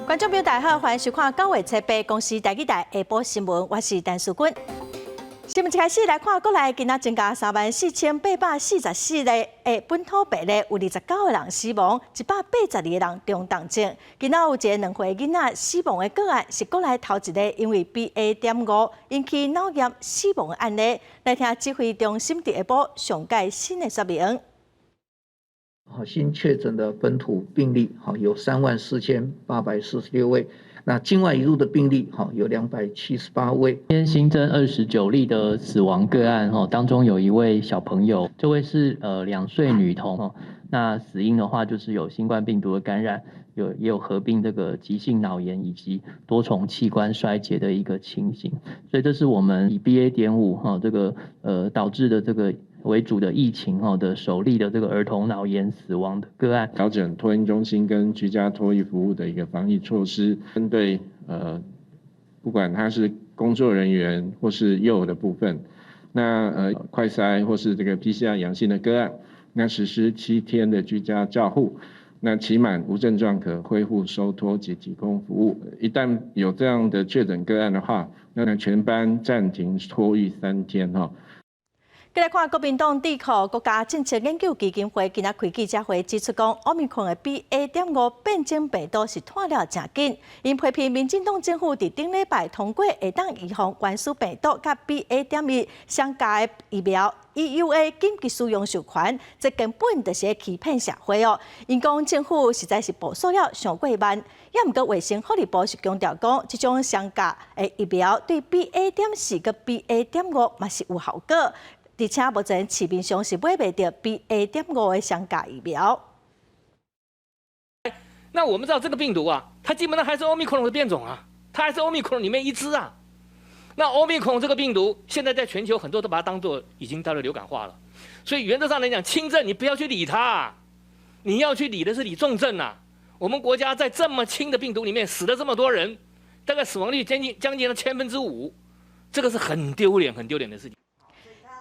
观众朋友大家好，欢迎收看9月7日公司台语台下晡新闻，我是陈淑君。新闻一开始来看，国内今仔增加34844个本土病例，有29个人死亡，182个人中重症。今仔有一个2岁囡仔死亡的个案，是国内头一个因为 BA.5 引起脑炎死亡的案例。来听指挥中心伫下晡上届新的说明。新确诊的本土病例有34846位，那境外移入的病例有278位。今天新增29例的死亡个案，当中有一位小朋友，这位是2岁女童，那死因的话就是有新冠病毒的感染，也有合并这个急性脑炎以及多重器官衰竭的一个情形，所以这是我们以 BA.5 这个导致的这个为主的疫情的首例的这个儿童脑炎死亡的个案，调整托婴中心跟居家托育服务的一个防疫措施，针对不管他是工作人员或是幼儿的部分，那快筛或是这个 PCR 阳性的个案，那实施7天的居家照护，那期满无症状可恢复收托及提供服务。一旦有这样的确诊个案的话，那全班暂停托育3天哈。再来看国民党智库国家政策研究基金会今仔开记者会指出，讲奥密克戎的 BA.5 变种病毒是拖了真紧。因批评民进党政府伫顶礼拜通过会当预防原始病毒甲 BA.1相加的疫苗 EUA 紧急使用授权，这根本就是欺骗社会哦。因讲政府实在是部署了上过慢，也毋过卫生福利部是强调讲，这种相加的疫苗对 BA.4 跟 BA.5嘛是有效果。而且目前市面上是买袂到 BA.5的相加疫苗。那我们知道这个病毒啊，它基本上还是欧密克戎的变种啊，它还是欧密克戎里面一支啊。那欧密克戎这个病毒，现在在全球很多都把它当作已经到了流感化了。所以原则上来讲，轻症你不要去理它，你要去理的是理重症啊。我们国家在这么轻的病毒里面死了这么多人，大概死亡率将近了5%，这个是很丢脸的事情。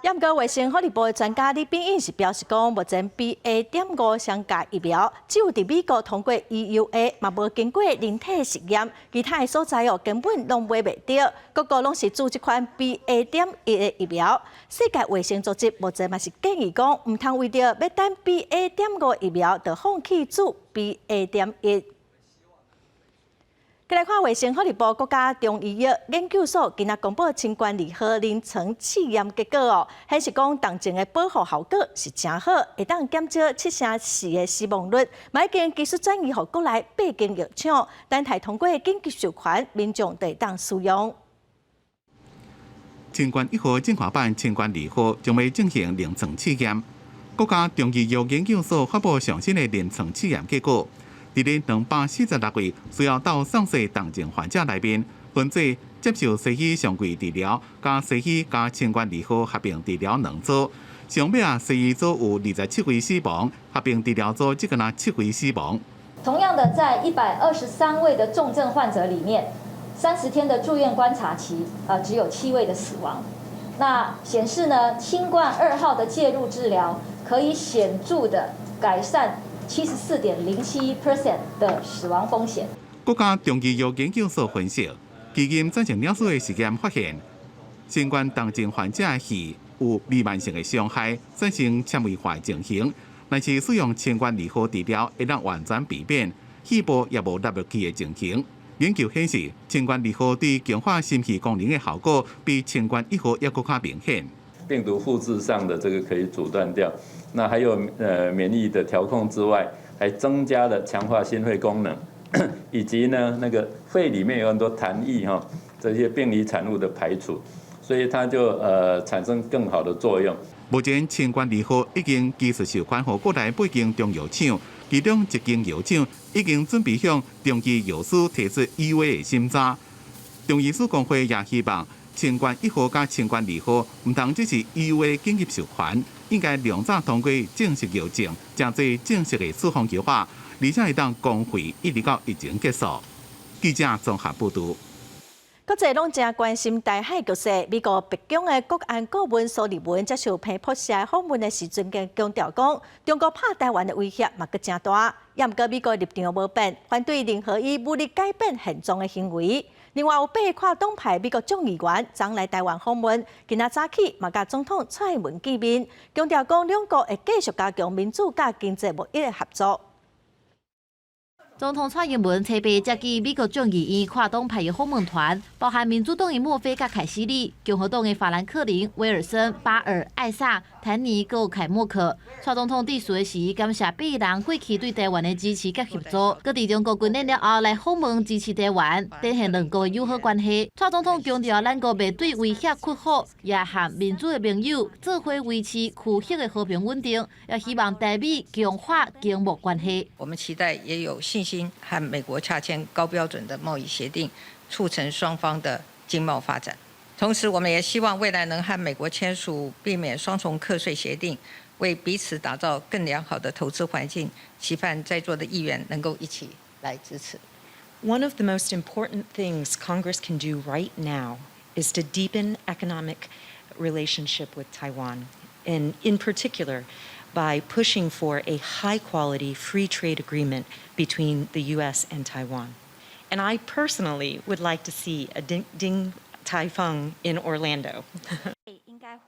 也毋过，卫生福利部的专家李秉颖是表示讲，目前 BA.5相加疫苗只有伫美国通过 EUA， 嘛无经过人体实验，其他的所在根本拢买袂到，个个拢是做这款 BA.1的疫苗。世界卫生组织目前嘛是建议讲，毋通为着要等 BA.5疫苗，就放弃做 BA.1。再来看卫生福利部国家中医药研究所今仔公布新冠2号临床试验结果哦，显示讲重症的保护效果是真好，会当减少74%的死亡率，嘛已经技术转移予国内8间药厂，等待通过紧急授权，民众就会当使用。新冠1号进化版新冠2号将会进行临床试验。国家中医药研究所发布上新的临床试验结果。伫咧246位需要到送洗重症患者内面，分做接受西医常规治疗、加西医加新冠2号合并治疗2组。上尾西医组有27位死亡，合并治疗组只敢若7位死亡。同样的，在123位的重症患者里面，30天的住院观察期，只有7位的死亡。那显示呢，新冠2号的介入治疗可以显著的改善74.07% 的死亡风险。国家中医药研究所分析，基因造成鸟鼠的实验发现，新冠重症患者的肺有弥漫性的伤害，产生纤维化情形。但是使用新冠2号治疗，会让完全避免肺部也无纳入去的情形。研究显示，新冠2号对强化心肺功能的效果比新冠1号要更加明显。病毒复制上的这个可以阻断掉，那还有免疫的调控之外，还增加了强化心肺功能，以及呢那个肺里面有很多痰液这些病理产物的排除，所以它就产生更好的作用。目前新冠2号已经技术授权予国内8间中药厂，其中1间药厂已经准备向中医药师提出 EUA 的审查。中医师工会也希望新冠1号加新冠2号唔通只是 EUA 紧急授权，应该量早通过正式药证，才做正式的处方计划，而且会当公费一直到疫情结束。记者综合报道。国际拢正关心台海局势。美国白宫的国安顾问苏利文接受彭博社访问的时阵，更强调讲，中国拍台湾的威胁嘛，阁真大。也毋过美国立场无变，反对任何以武力改变现状的行为。另外有8个跨党派美国众议员昨来台湾访问，今仔早起嘛甲总统蔡英文见面，强调讲两国会继续加强民主甲经济贸易的合作。总统蔡英文特别接见美国众议院跨党派的访问团，包含民主党的莫菲甲凯西里、共和党的法兰克林、威尔森、巴尔、艾萨、坦尼和凯默克。蔡总统致辞的时，感谢8个人过去对台湾的支持甲协作，搁伫中国军演了后来访问支持台湾，展现两国的友好关系。蔡总统强调，咱国面对威胁克服，也和民主的盟友做伙维持区域的和平稳定，也希望台美强化经贸关系。我们期待也有信心和美国洽签高标准的贸易协定，促成双方的经贸发展。同时，我们也希望未来能和美国签署避免双重课税协定，为彼此打造更良好的投资环境。期盼在座的议员能够一起来支持。One of the most important things Congress can do right now is to deepen economic relationship with Taiwan, and in particular, by pushing for a high-quality free trade agreement between the U.S. and Taiwan. And I personally would like to see a Ding Tai Fung in Orlando.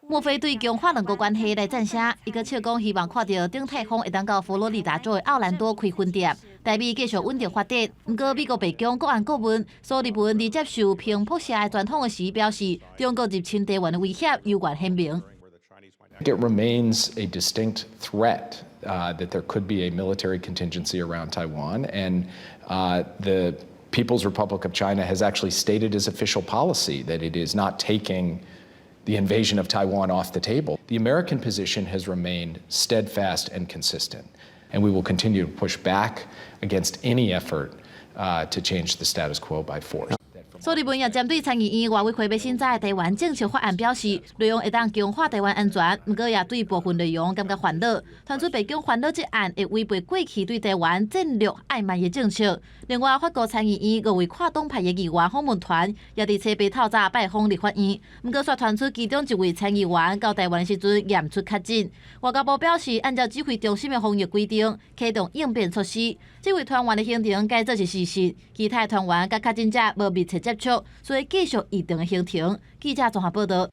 莫非对强化两国关系来赞声，伊个笑讲希望看到丁泰丰会当到佛罗里达州的奥兰多开分店，台美继续稳定发展。不过，美国白宫国安顾问苏利文伫接受平埔社的专访的时表示，中国入侵台湾的威胁犹原鲜明。It remains a distinct threat that there could be a military contingency around Taiwan, and the People's Republic of China has actually stated as official policy that it is not taking the invasion of Taiwan off the table. The American position has remained steadfast and consistent, and we will continue to push back against any effort to change the status quo by force. 苏利文也针对参议院外委会要审查的台湾政策法案表示，内容会当强化台湾安全，不过也对部分内容感觉烦恼，传出北京烦恼这案会违背过去对台湾战略暧昧的政策。另外，法国参议院5位跨党派的议员访问团也伫车北透早拜访立法院，不过却传出其中1位参议员到台湾的时阵验出确诊。外交部表示，按照指挥中心的防疫规定，启动应变措施。这位团员的行程该做是事实，其他团员甲确诊者无密切接触，所以继续异常的行程。记者综合报道。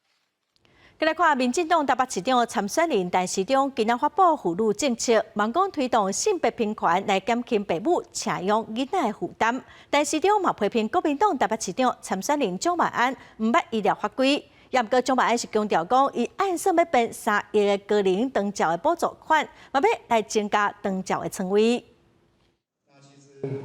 再来看，民进党台北市长参选人陈时中今仔发布妇女政策，忙讲推动性别平权来减轻父母请养囡仔的负担。陈时中嘛批评国民党台北市长参选人蒋万安毋捌医疗法规，也毋过蒋万安是强调讲，伊按算要编3亿的个人长照的补助款，嘛要来增加长照的称谓。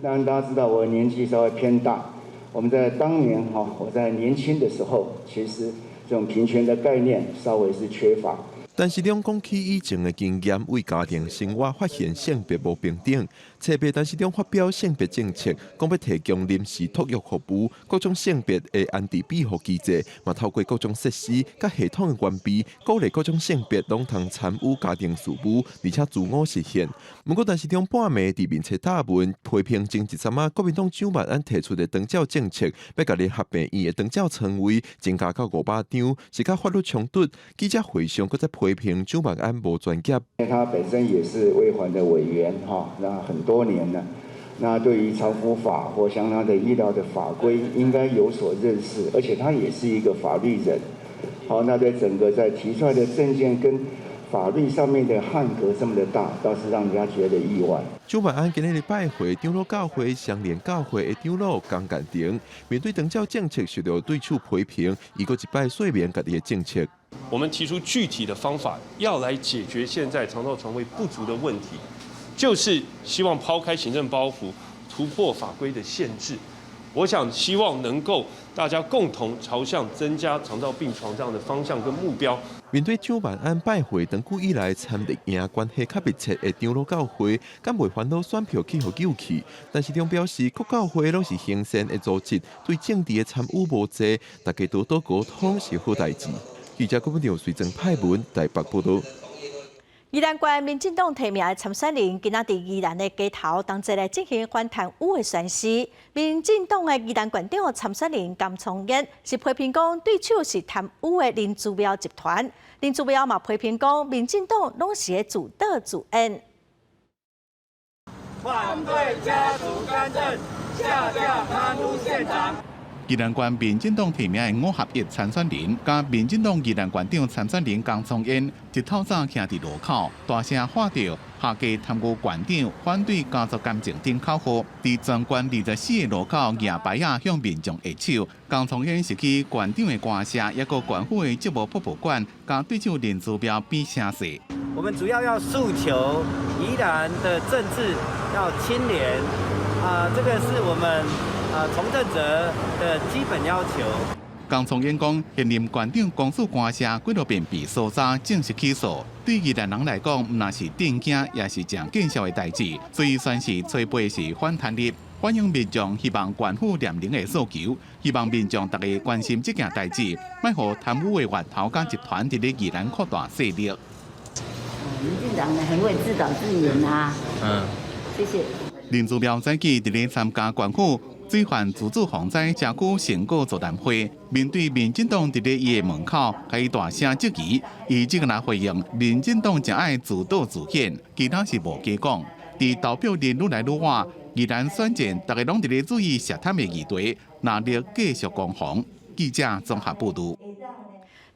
当然，大家知道我年纪稍微偏大，我们在当年我在年轻的时候，其实这种平权的概念稍微是缺乏。陈时中讲起以前的经验，为家庭生活发现性别无平等。车北陈时中发表性别政策，讲要提供临时托育服务，各种性别的安置庇护机制，嘛透过各种设施甲系统的完备，鼓励各种性别拢通参与家庭事务，而且自我实现。不过陈时中半暝伫面册答问，批评前13仔国民党蒋万安提出的长照政策，要甲联合病院的长照床位增加到500张，是甲法律冲突。记者会上搁再批评蒋万安无专业。他本身也是卫环的委员那很多年了，那对于长服法或相关的医疗的法规应该有所认识，而且他也是一个法律人。好，那对整个在提出来的政见跟法律上面的汉格这么的大，倒是让人家觉得意外。蒋万安今日拜会长老教会、相连教会的长老江干庭，面对长照政策受到对手批评，伊搁一摆说明家己的政策。我们提出具体的方法，要来解决现在长照床位不足的问题，就是希望抛开行政包袱，突破法规的限制。我想希望能够大家共同朝向增加长照病床这样的方向跟目标。面对蒋万安拜会长久以来参立赢关系较密切的长老教会，敢袂烦恼选票去互扭曲？但是中表示，各教会拢是行善的组织，对政治的参与无济，大家多多沟通是好代志。记者郭文良随曾派文台北报道。宜兰县民进党提名的参选人，今仔伫宜兰的街头同齐来进行反贪污的宣示。民进党的宜兰县长参选人甘聪燕是批评讲，对手是贪污的林志苗集团。林志苗嘛批评讲，民进党拢是自导自演。反对家族干政，下架贪污县长。宜兰县民进党提名的5合1参选人，甲民进党宜兰县长参选人江聪燕，一透早徛伫路口，大声喊着下届贪污县长反对家族干政等口号，伫全县24个路口举牌啊向民众下手。江聪燕是去县长的官舍，也个县府的职务博物馆，甲对手林志标比声势。我们主要诉求宜兰的政治要清廉，这个是我们从政者的基本要求。江聪燕讲，现任县长公诉官舍几多遍被搜查，正式起诉，对宜兰人来讲，毋那是震惊，也是正见笑的代志。所以算是吹背是反弹力，欢迎民众希望县府廉宁的诉求，希望民众大家关心这件代志，莫互贪污的源头甲集团伫咧宜兰扩大势力。民进党呢很会自导自演啊。谢谢。林志标早起伫咧参加县府水患自主防灾社区成果座谈会，面对民进党伫咧伊的门口，甲伊大声质疑，伊即个来回应民进党正爱自导自演，其他是无加讲。伫投票日愈来愈晚，宜兰选战，大家拢伫咧注意涉贪的议题，哪力继续攻防。记者综合报道。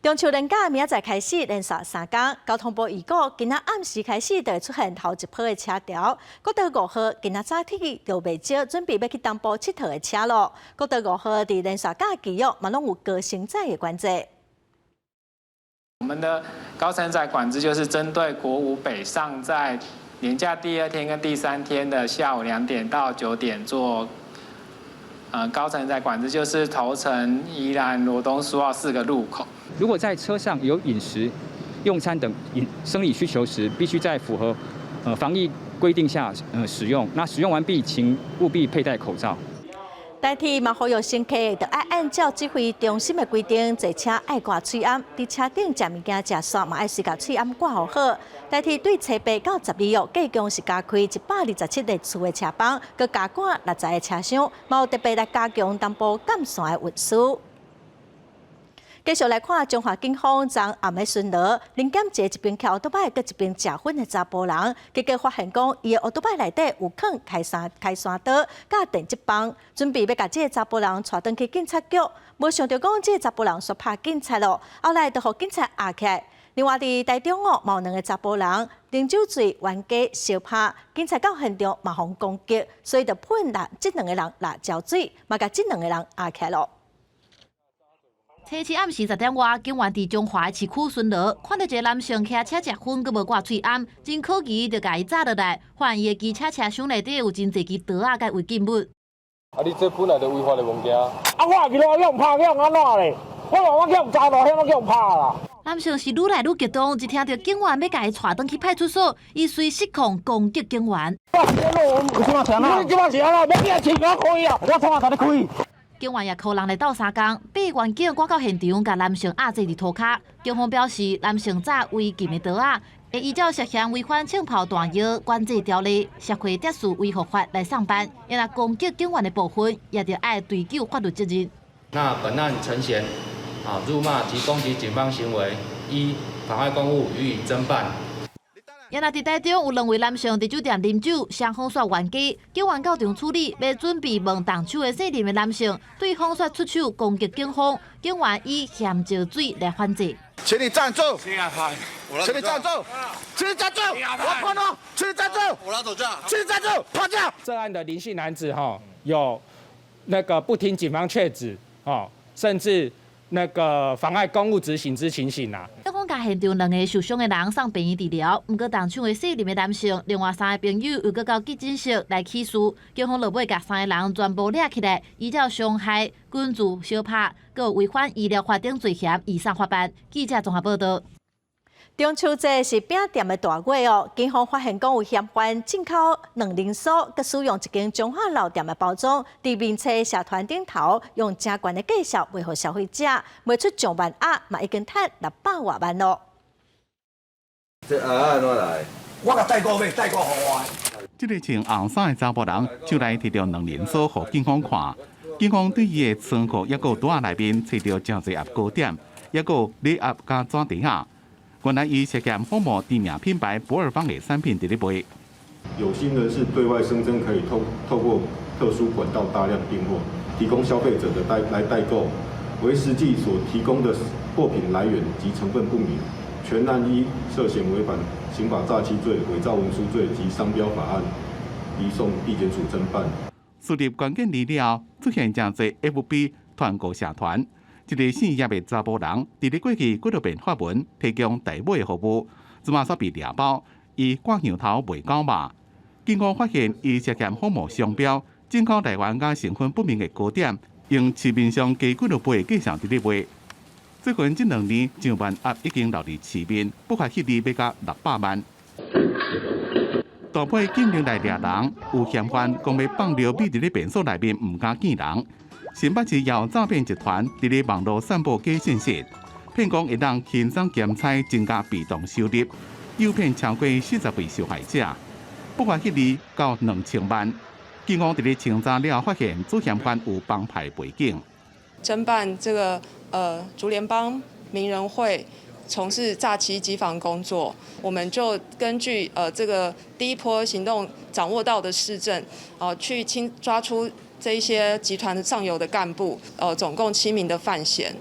中秋连假明仔载开始连续3天，交通部预估今仔暗时开始就会出现头一波的车潮。国道5号今仔早起就未少，准备要去东部佚佗的车路。国道5号伫连续假期约嘛拢有高承载的管制。我们的高承载管制就是针对国5北上，在连假第2天跟第3天的下午2点到9点做。高承载管制就是头城、宜兰、罗东、苏澳4个路口。如果在车上有饮食、用餐等生理需求时，必须在符合防疫规定下使用。那使用完毕，请务必佩戴口罩。代替嘛，呼吁乘客要爱按照指挥中心的规定，坐车爱挂喙罨，伫车顶食物件、食煞嘛爱时甲喙罨挂好。代替对初8到12月，计共是加开127个次的车帮，佮加挂60个车厢，嘛有特别来加强东部干线的运输。继续来看中华警方昨暗的巡逻，临检一边骑奥多摆，佮一边食薰的查甫人，结果发现讲伊的奥多摆内底有藏开山刀、甲电击棒，准备要甲这个查甫人带转去警察局，无想到讲这个查甫人煞拍警察咯，后来就互警察压起来。另外伫台中嘛有2个查甫人啉酒醉冤家相拍，警察到现场嘛互攻击，所以就判这2个人辣椒水，嘛甲这2个人压起来咯。星期暗时10点外，警员伫中华市区巡逻，看到一个男性骑车食薰，佮无挂喙罨，真可疑，就甲伊抓落来，发现伊的机车车厢内底有真侪支刀啊，甲违禁物。你这本来就违法的物件。我去咯，用拍用安怎咧？我话我叫查路，我叫拍啦。男性是愈来愈激动，一听到警员要甲伊带转去派出所，伊随失控攻击警员。你即摆是安怎？要你钱我开啊！我创下甲你开。警员也靠人来斗3工，被员警赶到现场，甲男性压制伫涂骹。警方表示，男性早违禁的刀啊，会依照涉嫌违反枪炮弹药管制条例、社会秩序维护法来上班。因若攻击警员的部分，也得爱追究法律责任。那本案呈现辱骂及攻击警方行为，依妨碍公务予以侦办。因若伫台中有2位男性伫酒店啉酒，相封锁冤家，警员到场处理，要准备问动手的姓林的男性，对封锁出手攻击警方，警员以嫌椒水来反制。请你站住！请你站住！请你站住！我看到，请你站住！我拿手架，请你站住！趴下！这案的林姓男子有那个不听警方劝止甚至那个妨碍公务执行之情形啊。警方甲现场2个受伤的人送病院治疗，毋过当场的姓林的男性，另外3个朋友又搁到急诊室来起诉。警方落尾甲3个人全部抓起来，依照伤害、滚住、相拍，佮违反医疗法等罪嫌，移送法办。记者综合报道。中秋节是饼店的大月哦，警方发现讲有嫌犯进口2零酥，佮使用一间中华老店的包装，伫面册社团顶头用正悬的价销卖互消费者，卖出上万盒，嘛已经赚600多万咯。这安怎来？我甲代购买，代购互我。这个穿红衫的查甫人手内摕着2零酥，互警方看。警方对伊的仓库抑个袋内面找到真侪盒糕点，抑个礼盒加纸袋啊。原来伊涉嫌仿冒知名品牌博尔邦的产品伫咧卖。有心人士对外声称可以透过特殊管道大量订货，提供消费者来代购，为实际所提供的货品来源及成分不明，全案依涉嫌违反刑法诈欺罪、伪造文书罪及商标法案，移送地检署侦办。输入关键字了，出现真侪 FB 团购社团，一个姓叶的查甫人，伫咧过去几多遍发文提供代买的服务，即马煞被抓包，以挂羊头卖狗肉。警方发现伊涉嫌仿冒商标，进口台湾甲成分不明的糕点，用市面上加几多倍的价钱伫咧卖。最近这2年上万盒已经流入市面，不法获利要到600万。大批警力来抓人，有嫌犯讲要放流米伫咧便所内面，唔敢见人。新北市有诈骗集团伫咧网络散布假信息，骗讲会当轻松兼差增加被动收入，诱骗超过40位受害者。不法获利到2000万。警方伫咧清查了，发现主嫌犯有帮派背景。侦办这个竹联帮名人会从事诈欺机房工作，我们就根据这个第一波行动掌握到的事证，去抓出这一些集团的上游的干部，总共7名的犯嫌。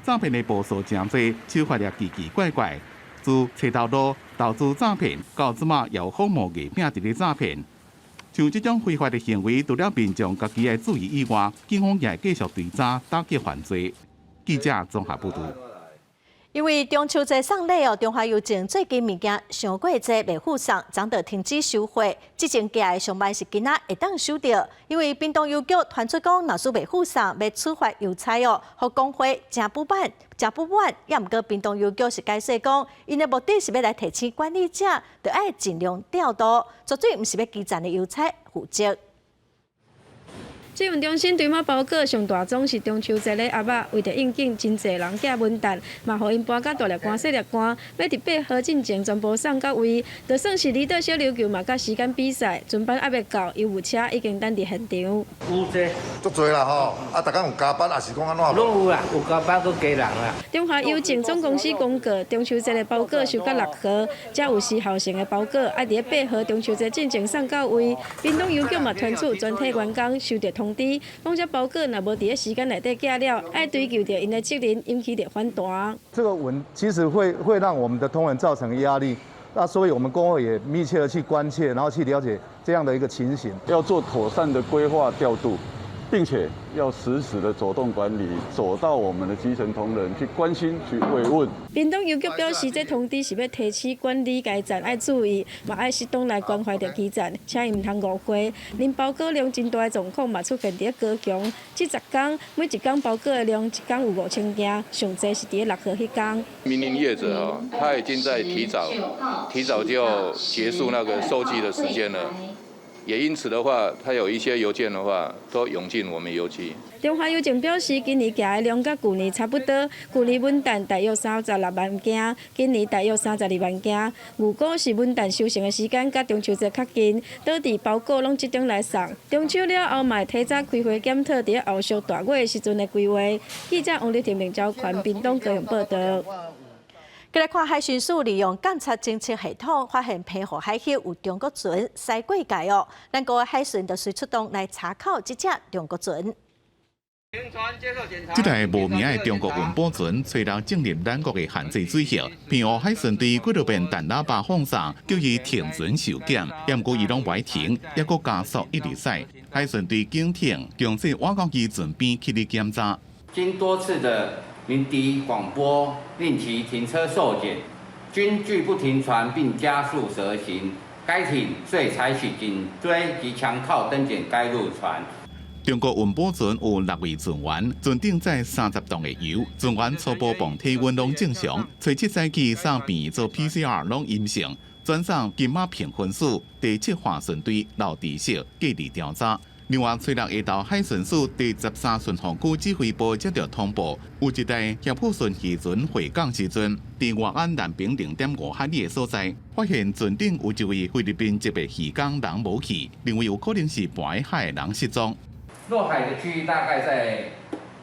诈骗的步数真多，手法也奇奇怪怪。自车头路投资诈骗，到即马有仿冒艺名伫咧诈骗。像这种非法的行为，除了民众家己要注意以外，警方也会继续追查打击犯罪。记者综合报道。因为中秋节送礼中华邮政最近物件上过节未附送，暂得停止收货。之前寄的上班是今仔会当收到，因为屏东邮局传出讲，若是未附送，要处罚邮差互工会真不满。也毋过屏东邮局是解释讲，因的目的是要来提醒管理者，就爱尽量调度，绝对毋是要基层的邮差负责。新闻中心堆满包裹，上大宗是中秋节的鸭仔，为着应景，真侪人寄文旦，嘛互因搬到大粒官、小粒官，要伫8号进前全部送到位。就算是离岛小琉球嘛，甲时间比赛，船班还未到，邮务车已经等伫现场。有这足多啦吼，逐工有加班，也是讲安怎？拢有啦，有加班佮加人啦。中华邮政总公司公告，中秋节的包裹收到6号，才有时效性的包裹，爱伫8号中秋节进前送到位。屏东邮局嘛传出全体员工收到通知，讲这包裹若无伫个时间内底寄了，爱追究着因的责任，引起着反弹。这个文其实会让我们的同仁造成压力，那所以我们工会也密切的去关切，然后去了解这样的一个情形，要做妥善的规划调度，并且要实时的走动管理，走到我们的基层同仁去关心、去慰问。屏东邮局表示，这通知是要提醒管理该站爱注意，嘛爱适当来关怀着基站，请伊唔通误会。恁包裹量真大的状况嘛出现伫高雄，这10天每一天包裹的量一天有5000件，上济是伫6号迄天。民营业者他已经在提早就要结束那个收寄的时间了。也因此的话，他有一些邮件的话，都涌进我们邮局。中华邮政表示，今年寄的量甲去年差不多，去年文旦大约36万件，今年大约32万件。如果是文旦收成的时间甲中秋节较近，倒伫包裹拢集中来送。中秋了后，嘛提早开会检讨伫后续大月时阵的规划。记者王丽婷领交款屏东高雄报道。再来看海巡署利用监测侦测系统，发现澎湖海峡有中国船驶过界哦。咱国海巡就随出动来查考这只中国船。这台无名的中国运补船吹到进入咱国的限制水域，澎湖海巡对几多遍弹喇叭放送，叫伊停船受检，也毋过伊拢袂停，也搁加速一直驶。海巡对警艇强制挖角机船边去检查。经多次的鸣笛广播，令其停车受检，均拒不停船并加速蛇行，该艇遂采取紧追及强靠登检该路船。中国运补船有6位船员，船顶载30吨的油，船员初步磅体温拢正常，初7赛季送病做 PCR 拢阴性，转送金马评分署第7划船队留地色继续调查。另外，吹落下道海巡署第13巡防区指挥部接到通报，有一台协普顺渔船回港时阵，伫外岸南平0.5海里的所在，发现船顶有一位菲律宾籍的渔工人无去，认为有可能是渤海的人失踪。落海的区域大概在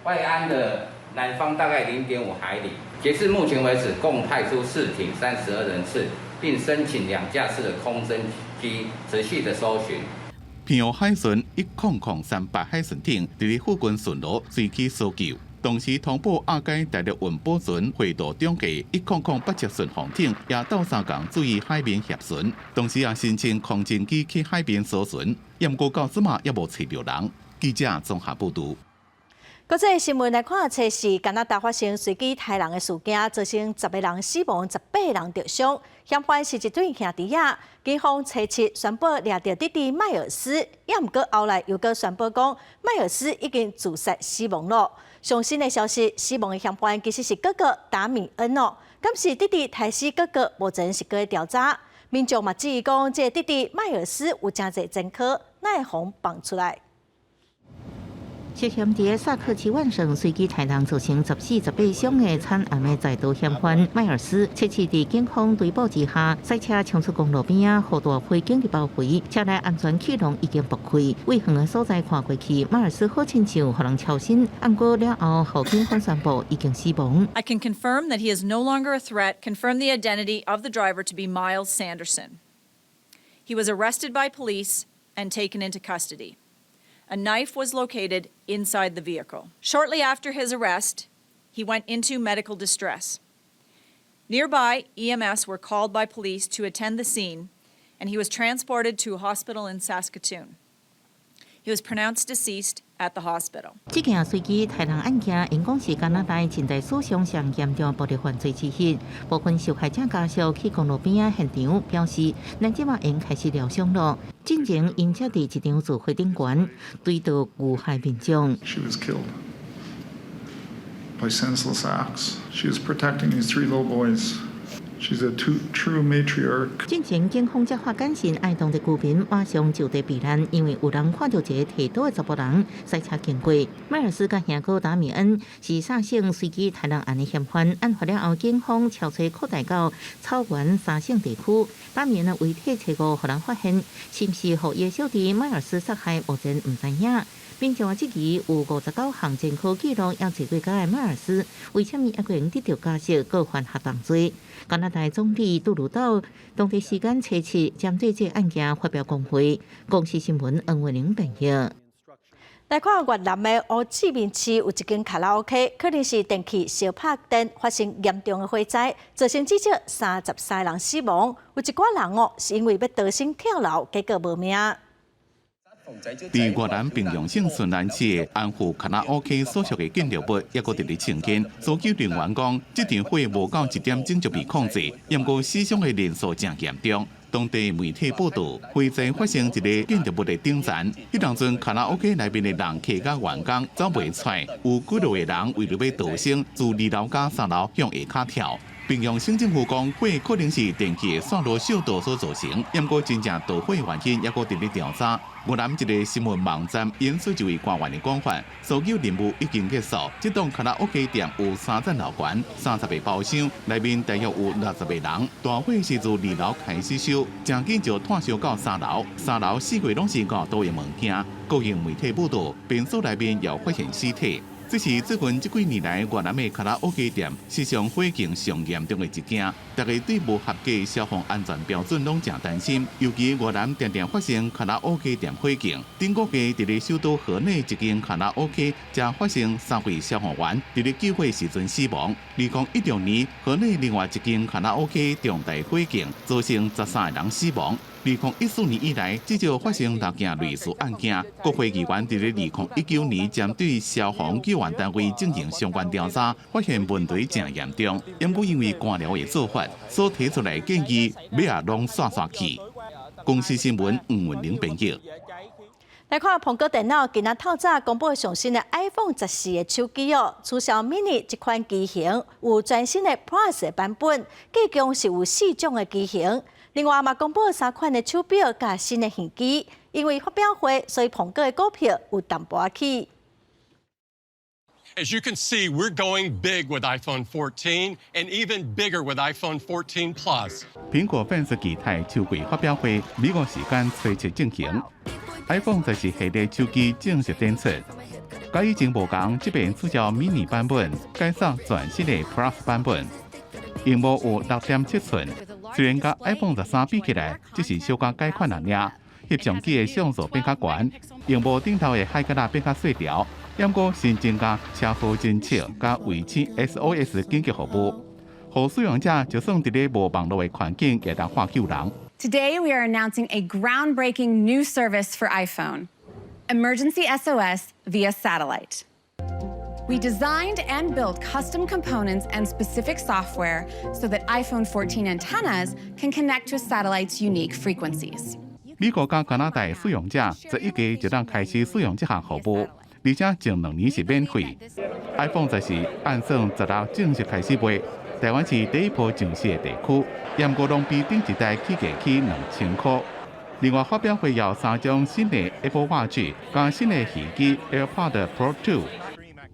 外岸的南方，大概0.5海里。截至目前为止，共派出4艇32人次，并申请2架次的空侦及持续的搜寻。平湖海巡10038海巡艇伫附近巡逻随机搜救。同时通报亚该大陆运补船回渡中继10087巡航艇也到三港注意海面协巡，同时也申请空军机去海边搜寻，验过到即马也无找到人。记者综合报道。国际新闻来看，测试加拿大发生随机杀人的事件，造成10个人死亡，18人受伤。嫌犯是一对兄弟仔，警方初7宣布抓到弟弟迈尔斯，也毋过后来又搁宣布讲迈尔斯已经自杀死亡了。上新的消息，死亡的嫌犯其实是哥哥达米恩哦，敢是弟弟杀死哥哥，目前是搁在调查。民众嘛质疑讲，这弟弟迈尔斯有真侪前科，哪会互放出来？涉嫌伫萨克齐万省随机杀人造成14、18伤的惨案的在逃嫌犯迈尔斯，切次伫警方追捕之下，赛车冲出公路边啊，互大批警力包围，车内安全气囊已经爆开。为远的所在看过去，迈尔斯好亲像互人超生，按过了后，后警方宣布已经死亡。I can confirm that he is no longer a threat. Confirm the identity of the driver to be Miles Sanderson. He was arrested by police and taken into custody. A knife was located inside the vehicle. Shortly after his arrest, he went into medical distress. Nearby, EMS were called by police to attend the scene, and he was transported to a hospital in Saskatoon. He was pronounced deceased at the hospital. 这件随机杀人案件，因讲是加拿大近代史上上严重暴力犯罪之一。部分受害者家属去公路边现场表示，咱即马因开始疗伤了。进前因则伫一张自会顶悬，对着遇害民众。She was killed by senseless acts. She was protecting these 3 little boys. She's a true matriarch. 进前警方则发简讯爱当地居民马上就地避难，因为有人看到一个提刀的查甫人赛车经过。迈尔斯甲兄哥达米恩是萨省随机杀人案的嫌犯，案发了后，警方悄悄扩大到草原3省地区。达米恩的遗体找无互人发现，是毋是互伊小弟迈尔斯杀害，目前毋知影。民众质疑有59项前科记录，要找过家的迈尔斯，为什么还可能得到假释，告犯下当罪？加拿大总理杜鲁道当地时间初7针对这案件发表讲话，公视新闻恩文玲报道。来看越南的乌志明市有一间卡拉 OK， 可能是电器烧拍灯发生严重的火灾，造成至少33人死亡，有一寡人是因为要逃生跳楼，结果无命。伫越南平壤省顺兰市的安富卡拉 OK 所属的建筑物，也搁伫咧清间。搜救人员讲，这场火无到1点钟就被控制，不过死伤的人数真严重。当地媒体报道，火灾发生一个建筑物的顶层，迄当阵卡拉 OK 内面的人客甲员工走袂出来，有几多个人为了要逃生，自2楼甲3楼向下骹跳。平壤省政府讲，火可能是电器的线路小道所造成，不过真正导火原因也搁伫咧调查。越南一个新闻网站引述一位官员的讲法，搜救任务已经结束。这栋卡拉 OK 店有3层楼悬，30个包厢，内面大约有60个人。大火是自2楼开始烧，真紧就炭烧到3楼。3楼4个拢是5多的物件。国营媒体报道，病所内面也发现尸体。这是最近这几年来越南的卡拉 OK 店史上火警上严重的一件，大家对无合格的消防安全标准拢真担心。尤其越南常常发生卡拉 OK 店火警，顶个月伫咧首都河内一间卡拉 OK， 才发生3位消防员伫咧救火时阵死亡。2016年，河内另外一间卡拉 OK 重大火警，造成13个人死亡。2014年以来，至少发生6件类似案件。国会议员伫咧2019年针对消防救援单位进行相关调查，发现问题真严重。不过因为官僚的做法，所提出来建议要拢刷去。公视新闻吴文玲报道。来看苹果电脑今仔透早公布上新的 iPhone 14的手机哦，取消 mini 这款机型，有全新的 Plus 的版本，计共是有4种的机型。另外嘛，公布3款的手表加新的耳机，因为发表会，所以苹果的股票有淡薄起。As you can see, we're going big with iPhone 14 and even bigger with iPhone 14 Plus. 苹果粉丝期待秋季发表会，美国时间初7进行。iPhone 14系列手机正式展出，甲以前无同，这边取消 mini 版本，改上全新的 Plus 版本。屏幕有6.7寸，虽然甲 iPhone 13比起来，只是小可改款而已。翕相机的像素变较悬，荧幕顶头的海格仔变较细条，不过新增加车祸侦测甲卫星 SOS 紧急服务，互使用者就算伫咧无网络的环境，也当喊救人。Today we are announcing a groundbreaking new service for iPhone, Emergency SOS via satellite. We designed and built custom components and specific software so that iPhone 14 antennas can connect to satellite's unique frequencies. 美国甲加拿大的使用者11月就当开始使用这项服务，而且前2年是免费。iPhone 就是按算16正式开始卖，台湾是第一波上市的地区，严格拢比顶一代起价起2000块。另外发表会有3种新的 Apple Watch 加新的耳机 AirPods Pro 2。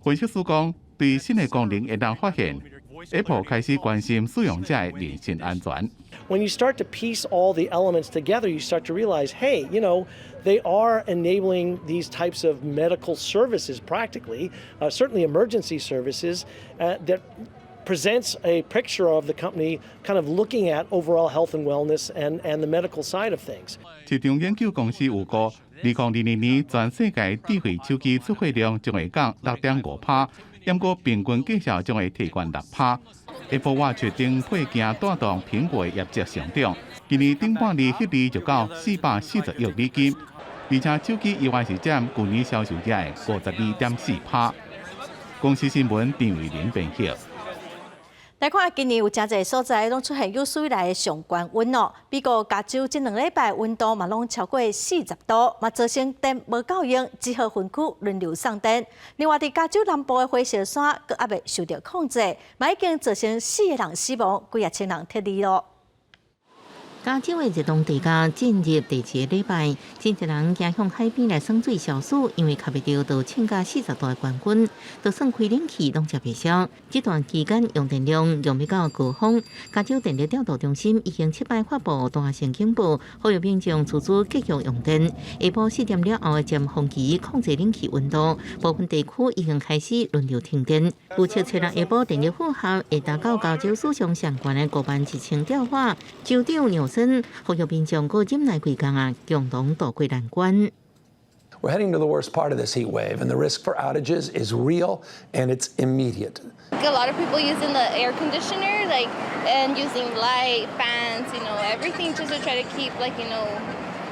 分析师讲，对新的功能会当发现 Apple 开始关心使用者的人身安全。When you start to piece all the elements together, you start to realize, hey, they are enabling these types of medical services practically, certainly emergency services, that presents a picture of the company kind of looking at overall health and wellness and the medical side of things. 市场研究公司有估，2022年全世界智慧手机出货量将会降6.5%，不过平均绩效将会提悬6%。Apple Watch 顶配件带动苹果的业绩上涨，今年顶半年迄年就到440亿美金，而且手机依然是占去年销售额的52.4%。公司新闻陈伟玲编辑。来看今年有真侪所在拢出现有史以来的上高温哦，美国加州这2礼拜温度嘛拢超过40度，嘛造成电无够用，只好分区轮流送电。另外，伫加州南部的火烧山，阁还未受到控制，嘛已经造成4个人死亡，几啊千人脱离咯。加州的热浪地价进入第2个礼拜，真侪人行向海边来耍水消暑，因为卡袂到到庆加40度的冠军，就算开冷气拢食袂消。这段期间用电量用要到高峰，加州电力调度中心已经7摆发布大声警报，呼吁民众自主继续用电。下晡4点了后的尖峰期控制冷气温度，部分地区已经开始轮流停电。预测初六下晡电力负荷会达到加州史上上悬的51000兆瓦。州长纽呼吁民众过忍耐几天啊，共同度过难关。We're heading to the worst part of this heat wave, and the risk for outages is real and it's immediate. A lot of people using the air conditioner, and using light, fans, everything just to try to keep,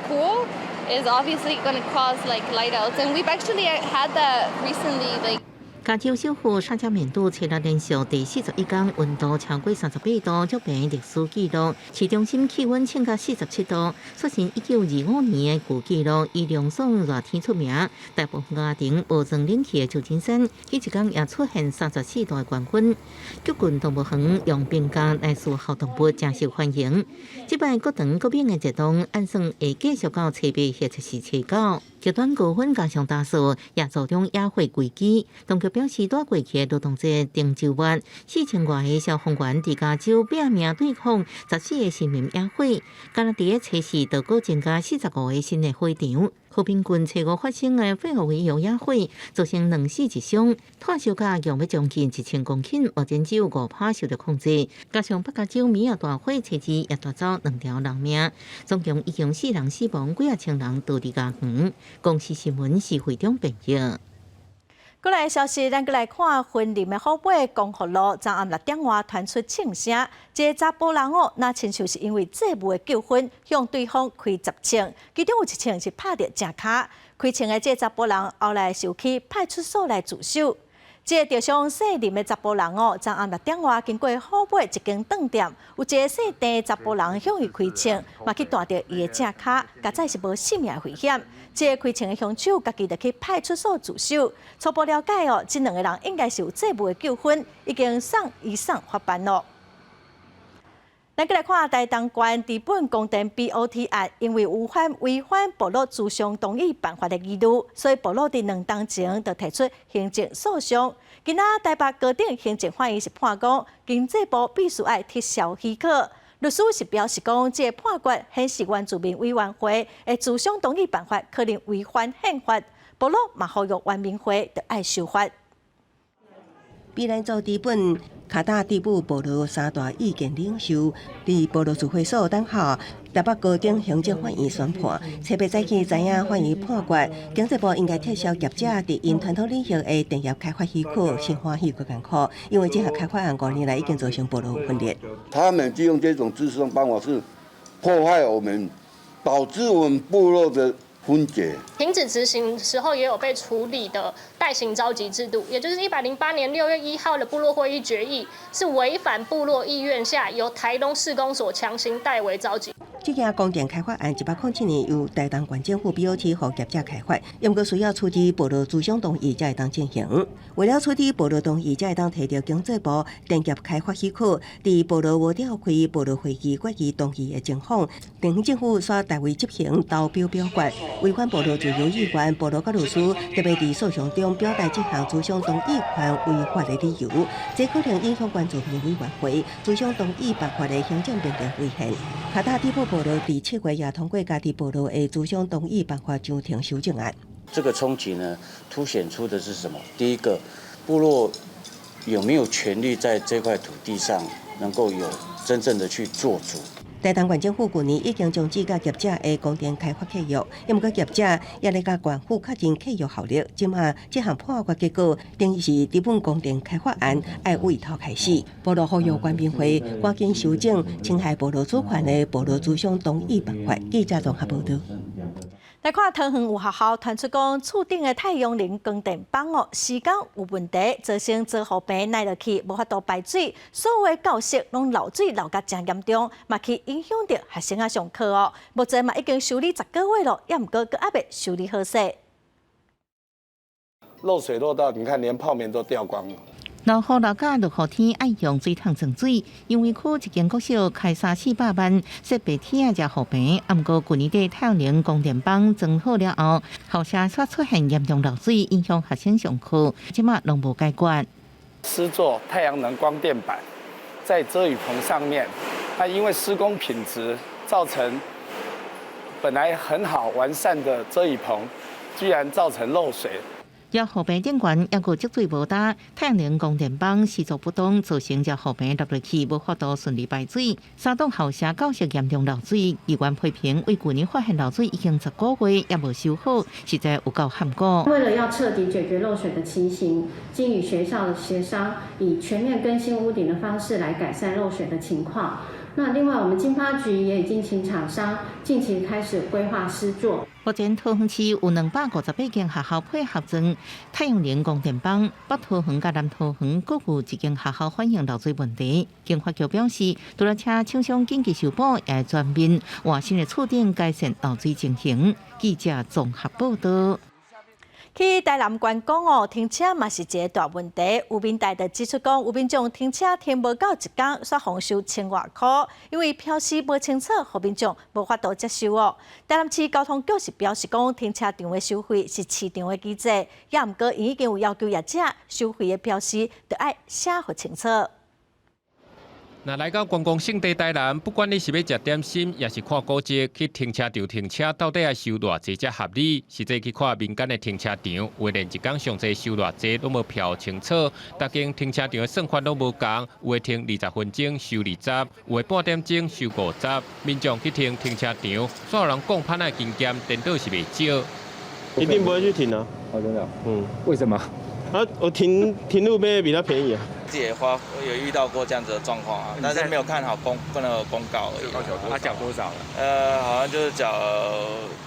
cool, is obviously going to cause light outs. And we've actually had that recently, 加州首府沙加缅度初六连续第41天温度超过38度，触平历史纪录。市中心气温升到47度，刷新1925年的旧纪录，以凉爽热天出名。大部分家庭无装冷气的旧金山，迄一天也出现34度的冠军。橘郡动物园用冰架来饲候动物，真受欢迎。这摆各长各面的热浪，按算会继续到初八或者是初9。极端高温加上大雾，也造成野火危机。当局表示，大过去的劳动节顶周末，4000外个消防员伫加州拼命对抗14个森林野火。加拿大的测试就搁增加45个新的火场。和平郡初5发生的废物油野火，造成2死1伤，炭烧价用要将近1000公顷，目前只有5%受到控制。加上北加州米亚大火，初2也夺走2条人命，总共已经4人死亡，几啊千人倒伫家园。公司新闻是会长编辑。过来消息，咱过来看婚林的后尾光复路，昨暗6点外传出庆声，一个查甫人哦，那亲像是因为债务的纠纷，向对方开10枪，其中有1枪是拍着正骹。开枪的这查甫人后来受去派出所来自首。这个着伤姓林的查甫人哦，昨暗6点外经过后尾一间饭店，有一个姓陈的查甫人向伊开枪，嘛去弹着伊的正骹，实在是无性命危险。这个开枪的凶手，家己就去派出所自首。初步了解哦，这2个人应该是有债务的纠纷，已经送移送法办咯。咱再来看台东县治本公电 BOT 案，因为违反部落自伤同意办法的义务，所以部落伫2天前就提出行政诉讼。今仔台北高等行政法院是判讲，经济部必须要撤销许可。律师是表示讲，这个判决显示原住民委员会的自伤同意办法可能违反宪法，部落嘛呼吁原民会得爱守法。避难组伫本卡达地部部落三大意见领袖伫部落聚会所等候。台北高等行政法院宣判，特别早起知影法院判决，经济部应该撤销业者伫因传统领域的电业开发许可，新欢喜搁艰苦，因为这项开发案5年来已经造成部落分裂。他们就用这种自私的方法是破坏我们，导致我们部落的分解。停止执行时候也有被处理的代行召集制度，也就是108年6月1号的部落会议决议，是违反部落意愿下由台东市公所强行代为召集。这项光电开发案107年由台东县政府标示予业者开发，因过需要处置部落主商同意才会当进行。为了处置部落同意才会当摕到经济部电业开发许可，伫部落无召开部落会议决议同意的情况，地方政府煞代为执行投标表决，违反部落自由意愿。部落甲律师特别伫诉讼中表达这项主商同意权违法的理由，这可能影响原住民委员会主商同意办法的行政变更违宪。卡达地部部落伫7月也通过家己部落的主商同意办法上庭修正案。这个冲击呢，凸显出的是什么？第一个，部落有没有权利在这块土地上能够有真正的去做主？台东县政府去年已经终止甲业者的光电开发契约，因为业者也咧甲县府确认契约效力。即马这项判决结果，等于是日本光电开发案要为头开始。部落呼吁关民会赶紧修正侵害部落主权的部落主商同意办法。记者综合报道。来看桃园有学校传出讲，厝顶的太阳能光电板时间有问题，造成做护病耐落去，无法度排水，所有的教室拢漏水漏甲真严重，嘛去影响到学生啊上课哦。目前嘛已经修理10个月了，也毋过阁还未修理好势。漏水漏到，你看连泡棉都掉光了。老雨老甲落雨天爱用水桶装水，因为区一间国小开300-400万设备天才护病，毋过去年底太阳能光电板装好了后，校舍煞出现严重漏水，影响学生上课，即马拢无解决。施作太阳能光电板在遮雨棚上面，那因为施工品质造成本来很好完善的遮雨棚，居然造成漏水。要护病电源抑个积水无大，太阳能光电板施作不当，造成只护病落落去无法度顺利排水。3栋校舍教室严重漏水，议员批评为去年发现漏水已经10个月，也无修好，实在有够坎坷。为了要彻底解决漏水的情形，经与学校的协商，以全面更新屋顶的方式来改善漏水的情况。那另外，我们经发局也已经请厂商近期开始规划施作。目前桃园市有258间学校配合装太阳能光电板，北桃园甲南桃园各有1间学校反映漏水问题。经发局表示，除了请厂商紧急修补，也全面换新的厝顶改善漏水情形。记者综合报道。去台南观光停车嘛是一个大问题。有民代就指出讲，有民众停车停无到1天，煞妨收1000外块，因为标示无清楚，互民众无法度接受哦。台南市交通局是表示讲，停车场的收费是市场的机制，也毋过已经有要求业者收费的标示，就要写互清楚。那来到观光胜地台南，不管你是要食点心，也是看古迹，去停车场停车，到底要收偌济才合理？实际去看民间的停车场，为连一天上济收偌济，都无标清楚。逐间停车场的算法都无同，有的停20分钟收20，有的半点钟收50。民众去停车场，所有人讲判的经验，颠倒是袂少。一定不会去停啊！哦，真的？为什么？我停路边比较便宜啊。自己花有遇到过这样子的状况啊，但是没有看好不能有公告而已。他缴多少了？好像就是缴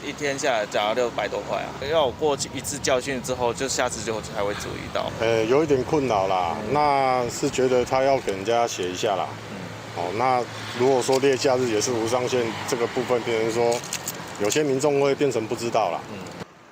1天下来缴了600多块啊。要我过一次教训之后，就下次就才会注意到。有一点困扰啦，那是觉得他要给人家写一下啦。那如果说列假日也是无上限，这个部分变成说，有些民众会变成不知道啦。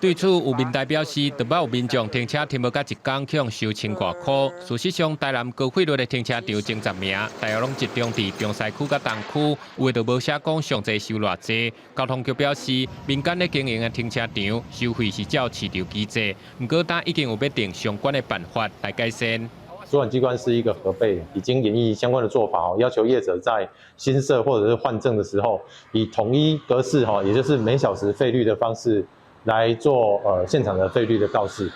对此，有民代表示，特别有民众停车停无到1天，向收1000外块。事实上，台南高费率的停车场前10名，大约拢集中伫中西区甲东区，有的无写讲上济收偌济。交通局表示，民间咧经营的停车场收费是照市场机制，不过但已经有要定相关的办法来改善。主管机关是一个核备，已经研议相关的做法，要求业者在新设或者是换证的时候，以统一格式也就是每小时费率的方式来做现场的费率的告示。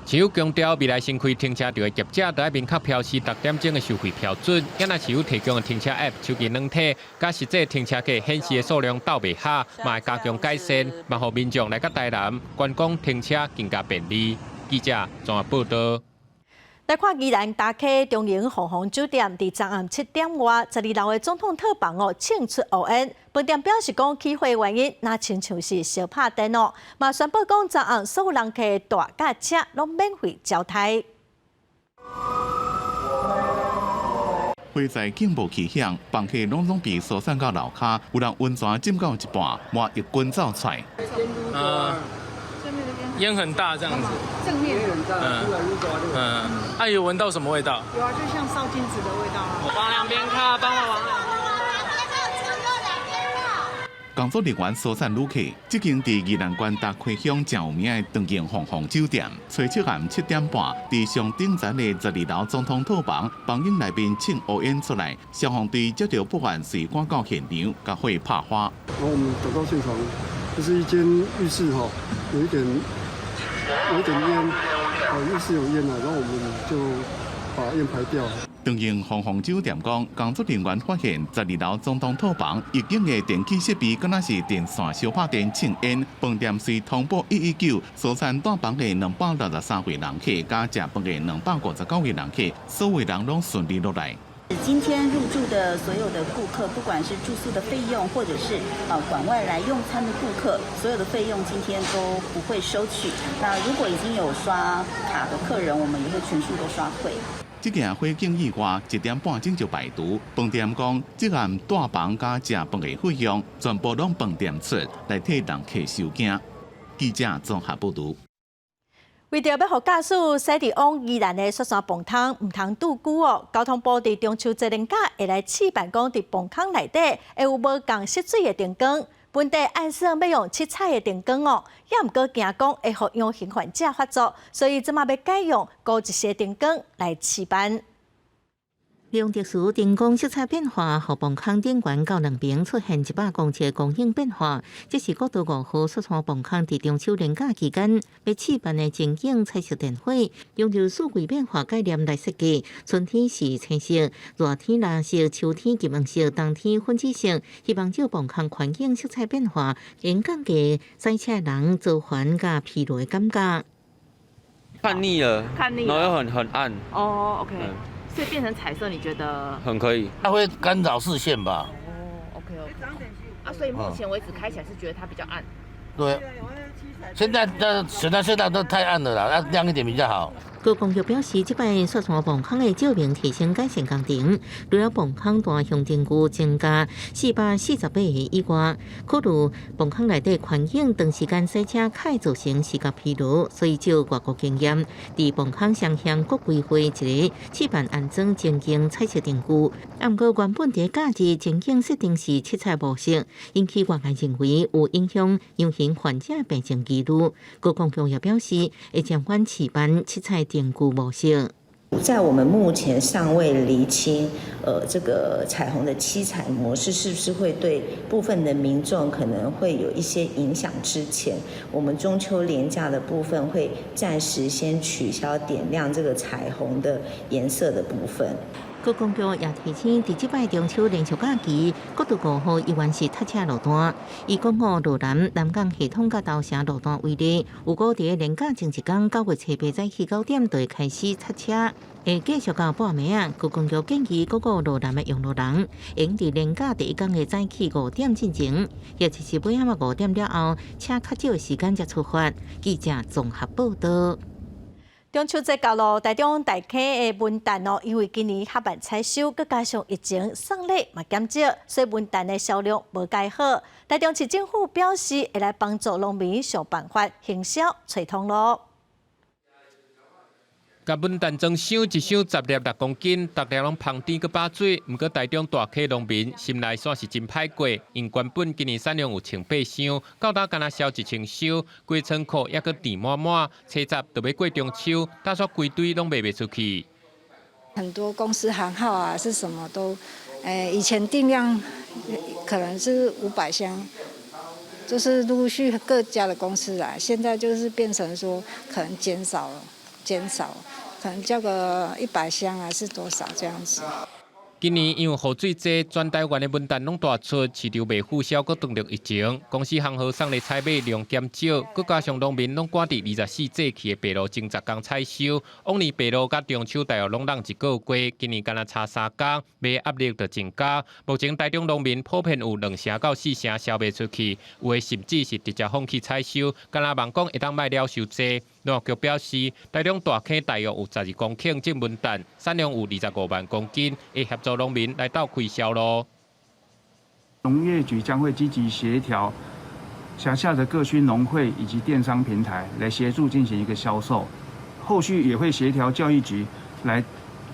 持有强调，未来新开停车场的业者，都要明确标示6点钟的收费标准。也若持有提供的停车 App 手机软体，甲实际停车格显示的数量斗袂合，嘛会加强改善，嘛互民众来到台南观光停车更加便利。记者综合报道。来看宜兰打开中营鸿鸿酒店，伫昨暗7点外，12楼的总统套房庆出乌烟。饭店表示讲起火原因，那亲像是烧拍电脑，嘛宣布讲昨暗所有人客的大甲车拢免费招待。火灾竟无起响，房客拢被疏散到楼骹，有人温泉浸到一半，抹一滚走出来。烟很大这样子，正面很大，有闻到什么味道？有啊，就像烧金纸的味道啊。我往两边看，帮我往两边。工作人员疏散旅客，即间伫宜兰县大溪乡真有名的长营鸿鸿酒店，初七暗7点半，伫上顶层的12楼总统套房，房间内面呛乌烟出来，消防队接到报案，随赶到现场，甲火拍花。然后我们走到现场，就是一间浴室哈，有一点烟，浴室有烟了，然后我们就把烟排掉。长营鸿鸿酒店讲，工作人员发现12楼总统套房已经的电气设备，敢若是电线烧拍电呛烟。饭店随通报119，疏散大房的263位人客，加食饭的259位人客，所有人拢顺利落来。今天入住的所有的顾客，不管是住宿的费用，或者是馆外来用餐的顾客，所有的费用今天都不会收取。那如果已经有刷卡的客人，我们也会全数都刷退。这件火警意外1点半钟就排除。饭店讲，这暗大房加食饭的费用，全部拢饭店出来替人客收惊。记者综合报道。为着要互驾驶驶伫往宜兰的雪山崩坑，唔通拄久哦。交通部伫中秋节连假会来试办讲伫崩坑内底会有无共蓄水的灯光。本地按说要用七彩的灯光哦，也毋过惊讲会互阳性患者发作，所以即马要改用高一些灯光来试办。利用特殊灯光色彩变化，互崩坑顶悬到两边出现100公尺的光影变化。这是国道5号雪山崩坑伫中秋连假期间要试办的情景彩色电火，用着四季变化概念来设计。春天是青色，热天蓝色，秋天金黄色，冬天粉紫色。希望借崩坑环境色彩变化，能降低赛车人造烦甲疲劳的感觉。看腻了，然后又很暗。哦 ，OK。所以变成彩色，你觉得很可以？它会干扰视线吧？哦 ，OK。所以目前为止开起来是觉得它比较暗。对，现在都太暗了啦，要亮一点比较好。高工局表示，这摆雪山崩坑的照明提升改善工程，除了崩坑大向灯具增加448个以外，考虑崩坑内底环境长时间驶车可造成视觉疲劳，所以照外国经验，伫崩坑上向各规划一个试办安装情景彩色灯具。不过原本伫假日情景设定是七彩模式，引起外界认为有影响阳性患者病情几率。高工局也表示，会将缓试办七彩电估模式。在我们目前尚未厘清，这个彩虹的七彩模式是不是会对部分的民众可能会有一些影响之前，我们中秋连假的部分会暂时先取消点亮这个彩虹的颜色的部分。高工局也提醒，伫即摆中秋连续假期，国道5号依然是塞车路段。以公路路南港系统甲稻城路段为例，有估伫连假前一天9月7日早起9点就会开始塞车，会继续到半暝啊。高工局建议各个路南的用路人，应伫连假第一天的早起5点进前，也就是尾暗5点了后，车较少的时间才出发。记者综合报道。中秋节到咯，台中大溪的文旦哦，因为今年较慢采收，佮加上疫情送礼嘛减少，所以文旦的销量无介好。台中市政府表示会来帮助农民想办法行销找通路。甲文旦装箱一箱10粒6公斤，逐粒拢芳甜佮把水。毋过台中大溪农民心内算是真歹过，因原本今年产量有1800箱，到达敢若销1000箱，规仓库抑佮填满满，车闸就要过中秋，打算规堆拢卖袂出去。很多公司行号啊，是什么都，以前定量可能是500箱，就是陆续各家的公司来，现在就是变成说可能减少了。减少，可能叫个100箱还是多少这样子。今年因为雨水多，全台湾的文旦拢大出，市场卖富销，阁断了疫情。公司行号送的采买量减少，佮加上农民拢赶伫24节气的白露前10天采收。往年白露甲中秋大约拢让1个月，今年敢若差3天，卖压力就增加。目前台中农民普遍有2成到4成销卖出去，有的甚至是直接放弃采收，敢若望讲会当卖了收济。农业局表示，台中大坑大约有12公顷种文旦，产量有25万公斤，会协助农民来到开销咯。农业局将会积极协调辖下的各区农会以及电商平台来协助进行一个销售，后续也会协调教育局来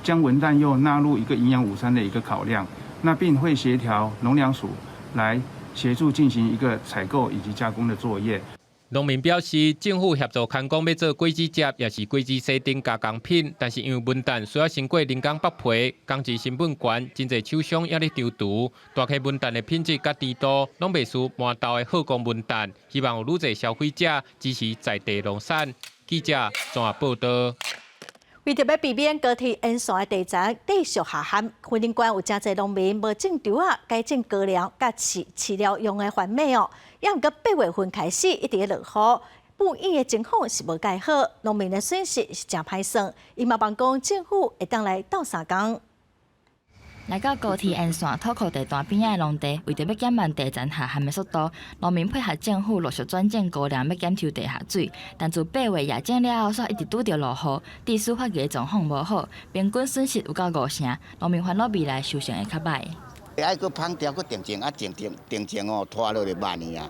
将文旦又纳入一个营养午餐的一个考量，那并会协调农粮署来协助进行一个采购以及加工的作业。农民表示，政府协助牵工要做果子汁，也是果子西丁加工品，但是因为文旦需要经过人工剥皮，工钱成本高，真侪厂商也咧丢毒。大溪文旦的品质甲甜度，拢袂输满豆的好工文旦。希望有愈侪消费者支持在地农产。记者综合报道。为着要避免高铁沿线的地层继续下陷，云林县有真侪农民无种稻啊，改种高粱甲饲料用的番麦哦。也毋过8月份开始一直落雨，布院的情况是无介好，农民的损失是真歹算。伊嘛望讲政府会当来斗3工。来到高铁沿线土库地段边仔的农地，为着要减慢地层下陷的速度，农民配合政府陆续转种高粱，要减抽地下水。但自8月夜种了后，煞一直拄着落雨，地势发芽状况无好，平均损失有到5成，农民烦恼未来收成会较歹。爱搁芳调搁定情定情哦，拖落就万年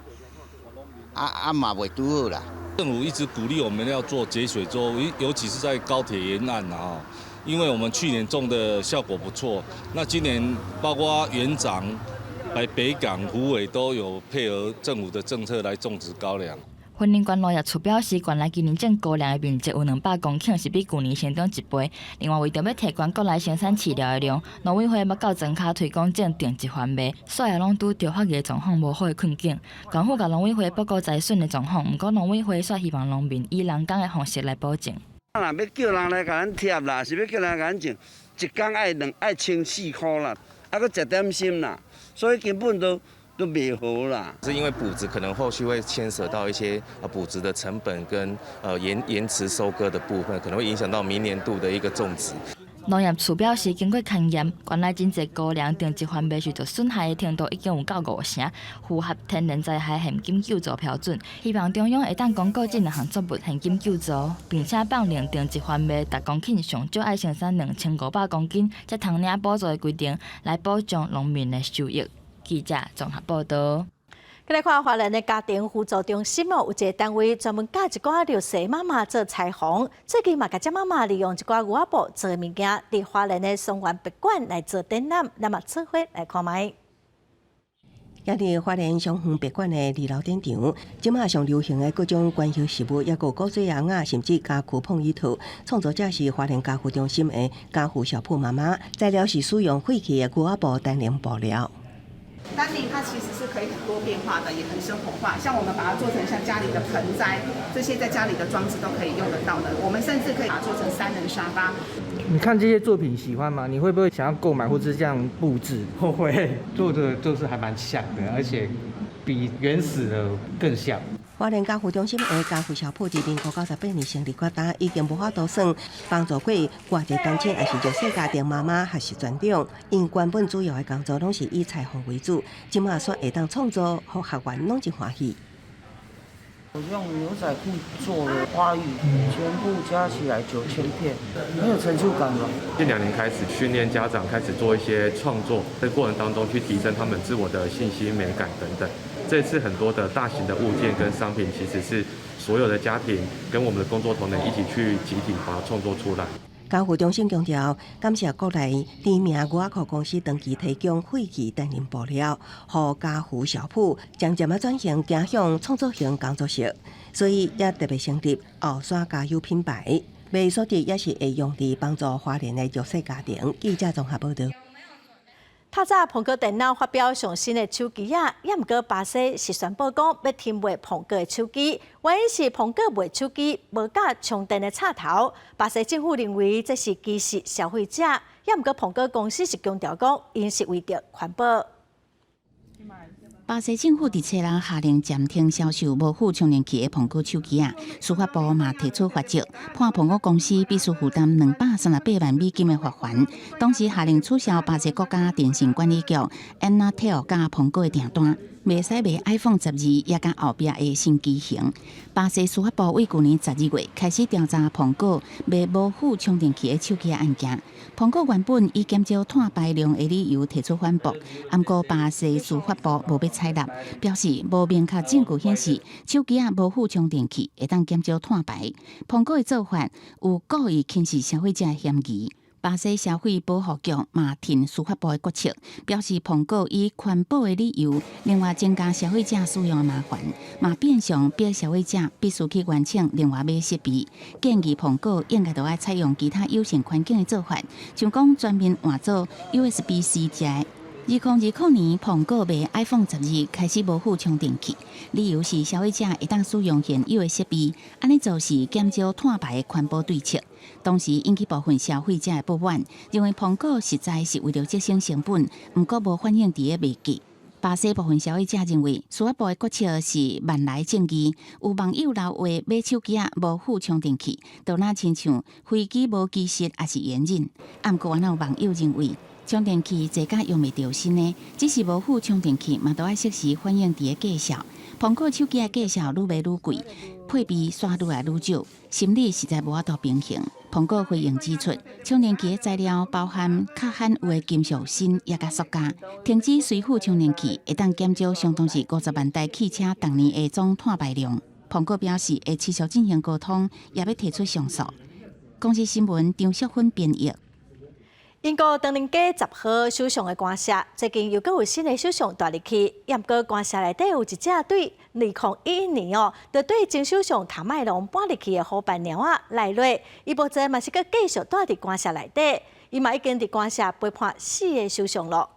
啊嘛袂拄好啦。政府一直鼓励我们要做节水周，尤其是在高铁沿岸啊。因为我们去年种的效果不错，那今年包括园长、北港、虎尾都有配合政府的政策来种植高粱。云林县农业处表示，原来今年种高粱的面积有200公顷，是比去年成长1倍。另外，为着要提高国内生产饲料的量，农委会要到庄脚推广种定植番麦，所有拢拄着发芽状况无好的困境。政府甲农委会报告栽笋的状况，不过农委会煞希望农民以人工的方式来保证。要叫人来甲咱贴啦，是要叫人甲咱种，一工爱清4箍啦，还佫食点心啦，所以根本都袂好啦。是因为补植可能后续会牵涉到一些补植的成本跟延迟收割的部分，可能会影响到明年度的一个种植。农业处表示，经过勘验，原来真侪高粱定植番麦受到损害的程度已经有到5成，符合天然灾害现金救助标准。希望中央会当公告这2项作物现金救助，并且放令定植番麦10公顷上少爱生产2500公斤，才通领补助的规定，来保障农民的收益。记者综合报道。来看华人的家庭辅助中心有一个单位专门教一寡弱势妈妈做裁缝。最近嘛，甲这妈妈利用一寡牛仔布做的物件，伫华人的松原别馆来做展览，那么做伙来看卖。也伫花莲松园别馆的2楼展场，即马上流行的各种关系事物，也有古水红啊，甚至家具碰衣套。创作者是花莲家具中心的家具小铺妈妈，材料是使用废弃的牛仔布单联布料。丹宁它其实是可以很多变化的，也很生活化。像我们把它做成像家里的盆栽，这些在家里的装置都可以用得到的。我们甚至可以把它做成3人沙发。你看这些作品喜欢吗？你会不会想要购买或者是这样布置？我会，做的就是还蛮像的，而且比原始的更像。花莲家具中心的家具小铺伫民国98年成立到今，已经无法度算帮助过外地单亲还是弱势家庭妈妈还是船长，因原本主要的工作拢是以裁缝为主，即马煞会当创作，互学员拢真欢喜。我用牛仔裤做了花语，全部加起来9000片，很有成就感吧。近2年开始训练家长，开始做一些创作，在过程当中去提升他们自我的信心、美感等等。这次很多的大型的物件跟商品，其实是所有的家庭跟我们的工作同仁一起去集体把它创作出来。家具中心强调，感谢国内知名牛仔裤公司长期提供废弃单联布料，予家具小铺渐渐转型走向创作型工作室，所以也特别成立后山家友品牌。卖所得也是会用伫帮助花莲的弱势家庭。记者综合报道。透早苹果电脑发表上新的手机啊，也毋过巴西是宣布讲要停卖苹果的手机，原因是苹果卖手机无架充电的插头。巴西政府认为这是歧视消费者，也毋过苹果公司是强调讲，因是为着环保。巴西政府伫7日下令暂停销售无附充电器的苹果手机啊，司法部嘛提出罚则，判苹果公司必须负担238万美金的罚款，同时下令取消巴西国家电信管理局 Anatel 甲苹果的订单。袂使卖 iPhone 12也甲后壁的新机型。巴西司法部为去年12月开始调查苹果卖无附充电器的手机案件。苹果原本以减少碳排量的理由提出反驳，不过巴西司法部无要采纳，表示无明确证据显示手机无附充电器会当减少碳排。苹果的做法有故意轻视消费者的嫌疑。巴西消费保护局嘛挺司法部的决策，表示苹果以环保的理由，另外增加消费者使用的麻烦，嘛变相逼消费者必须去申请另外买设备。建议苹果应该就要采用其他友善环境的做法，像讲专门换做 USB-C 接。2020年，苹果卖 iPhone 12开始无附充电器，理由是消费者会当使用现有的设备，安尼做是减少碳排的环保对策。同时引起部分消费者的不满，认为苹果实在是为了节省成本，毋过无反映伫个卖价。巴西部分消费者认为，司法部的决策是万来正义。有网友留话买手机无附充电器，就那亲像飞机无机室，也是严忍。毋过，也有网友认为，充电器坐甲用袂着身的，只是无附充电器嘛，都要适时反映伫个价销。苹果手机的价销愈卖愈贵，配备刷愈来愈少，心理实在无法度平衡。苹果回应指出，充电器的材料包含较罕有的金属锌也甲塑胶，停止随附充电器会当减少相当是50万台汽车当年的总碳排量。苹果表示会持续进行沟通，也要提出上诉。公司新闻张淑芬编译。英国唐宁街10号首相的官舍，最近又有新的首相带入去，也毋过官舍内底有一只对2011年就对前首相唐麦龙搬入去的好伴猫仔赖瑞，伊目前嘛是搁继续带伫官舍内底，伊嘛已经伫官舍陪伴4个首相咯。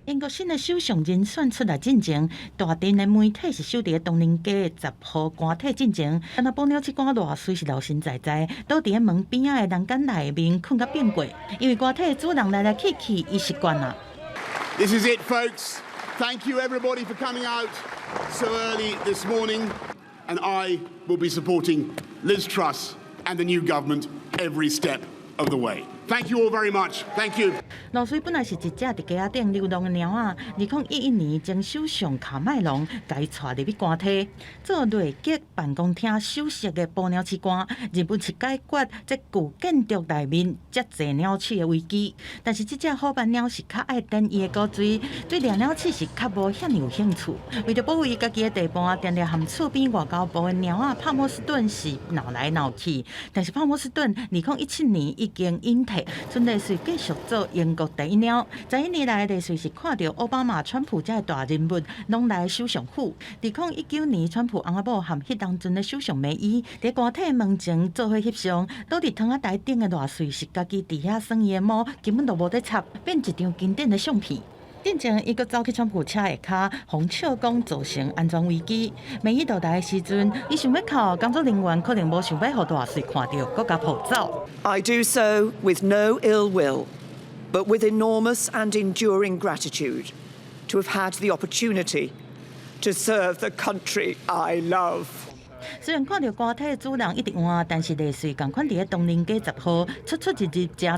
英国新的首相人选出来进前，大阵的媒体是守伫唐宁街10号官邸进前，但那保鸟这官偌虽是老神在在，倒伫门边仔的栏杆内面困甲变过，因为官邸主人来来去去，伊习惯啦。This is it, folks. Thank you everybody for coming out so early this morning, and I will be supporting Liz Truss and the new government every step of the way. Thank you all very much. Thank you. 老水本来是一只伫街仔顶流浪的猫仔，2011年前首相卡麦隆甲伊带入去官邸，做内阁办公厅首席的保鸟士官，日本是解决这旧建筑内面遮济鸟鼠的危机。但是这只好伴鸟是较爱等伊的古锥，对掠鸟鼠是较无遐有兴趣。为着保护伊家己的地盘，常常含厝边外交部的鸟仔帕莫斯顿是闹来闹去。但是帕莫斯顿2017年已经引退。孙丽水继续做英国第一鸟。11年来，丽水是看到奥巴马、川普这大人物拢来首相府。2019年，川普翁仔某和迄当阵的首相梅伊伫官邸门前做伙翕相，倒伫窗仔台顶的偌水是家己伫遐耍伊的毛，根本就无得插，变一张经典的相片。进前，伊阁走去川普车下骹，互笑讲造成安全危机。梅伊到来的时阵，伊想要靠工作人员可能无想要互大水看到，阁甲抱走。I do so with no ill will, but with enormous and enduring gratitude to have had the opportunity to serve the country I love. 虽然看到官邸主人一直换，但是丽水共款伫咧唐宁街10号出入真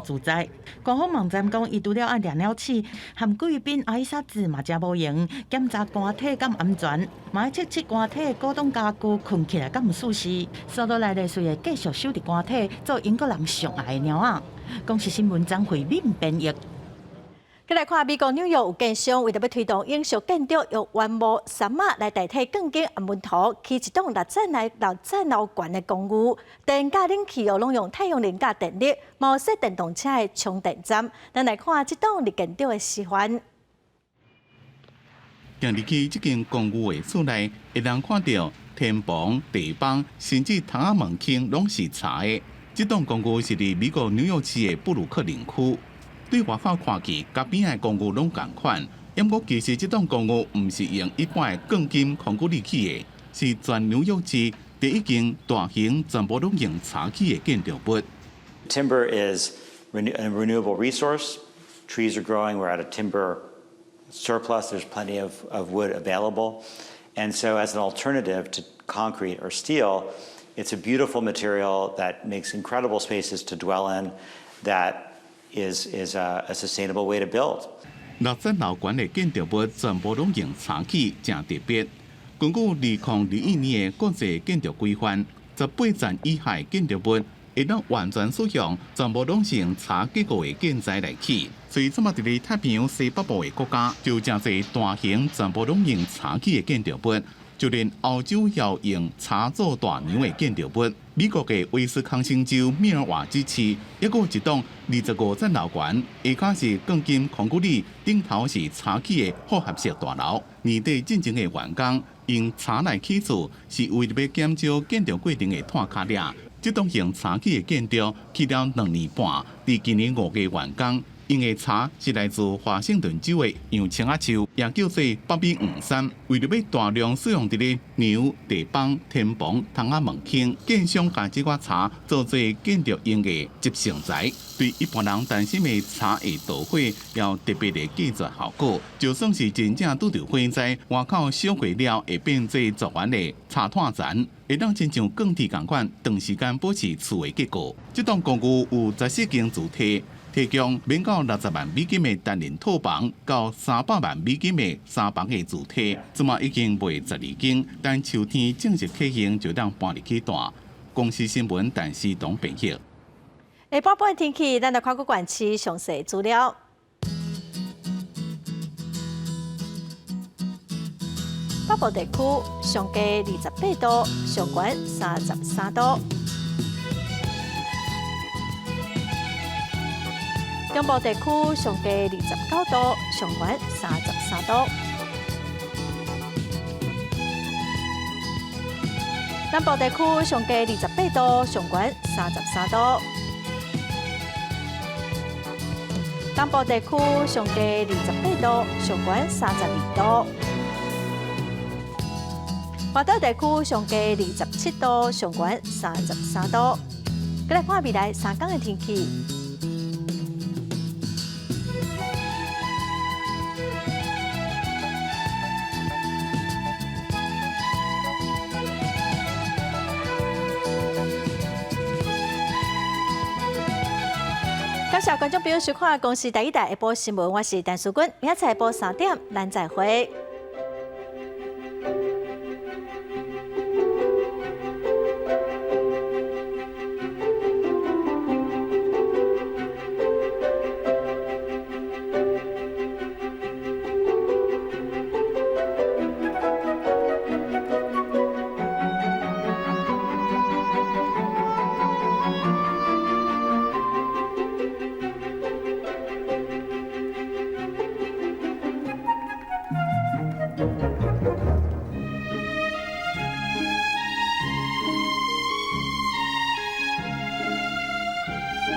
自在。官方网站讲，伊除了爱掠鸟鼠，和贵宾阿伊莎子嘛真无闲，检查官邸敢安全，嘛爱测试官邸的古董家具困起来敢毋舒适。所落来丽水会继续守伫官邸，做英国人上爱的鸟仔。公司新闻张惠敏编译。再来看美国纽约有建商为着要推动永续建筑，用原木杉仔来代替钢筋暗门头，起一栋6层楼高的公寓。电加冷气又拢用太阳能加电力，毛设电动车的充电站。咱来看这栋立建筑的示范。行入去这间公寓的厝内，会当看到天棚、地板，甚至窗仔门框拢是柴的。这栋公寓是伫美国纽约市的布鲁克林区。对外口看起，甲边的公寓拢同款，不过其实这栋公寓唔是用一般的钢筋控股立起的，是全纽约市第一间大型全部拢用柴起的建筑物。Timber is a renewable resource. Trees are growing. We're at a timber surplus. There's plenty of wood available. And so as an alternative to concrete or steel, it's a beautiful material that makes incredible spaces to dwell in that is a sustainable way to build. 60楼高的建筑物全部拢用柴起，真特别。根据2021年的国际建筑规范，18层以下的建筑物会当完全使用全部拢是用柴结构的建材来起。所以，这么伫太平洋西北部的国家，就真侪大型全部拢用柴起的建筑物。就连欧洲也用柴做大梁的建筑物，美国的威斯康星州密尔瓦基市，一个一栋25层楼高，下骹是钢筋控股里，顶头是柴起的复合式大楼。年底进前的员工用柴来起厝，是为了要减少建筑过程的碳卡粒。这栋用柴起的建筑起了2年半，伫今年5月完工。用的柴是来自华盛顿州的洋青仔树，也叫做北美黄杉。为了要大量使用伫咧牛、地板、天棚、窗仔门厅，建商把这块柴做做建筑用的集成材。对一般人担心的柴会导火，要特别的技术效果。就算是真正拄着火灾，外口烧火了会变做绝缘的柴炭层，会当亲像钢铁同款，长时间保持厝的结构。这栋公寓有14间主体。提供免到60万美金的单人套房，到300万美金的3房的主体，即马已经卖12间，但秋天正式启行就当搬入去住。公司新闻陈思东编辑。下半半天气，咱来看个县市详细资料。北部地区上加28度，上悬33度。中部地区上加29度，上悬33度；南部地区上加28度，上悬33度；东部地区上加28度，上悬32度；华岛地区上加27度，上悬33度。再来看未来3天的天气。感谢观众朋友收看《公视第一台下晡新闻》，我是陈淑君，明仔下晡3点，咱再会。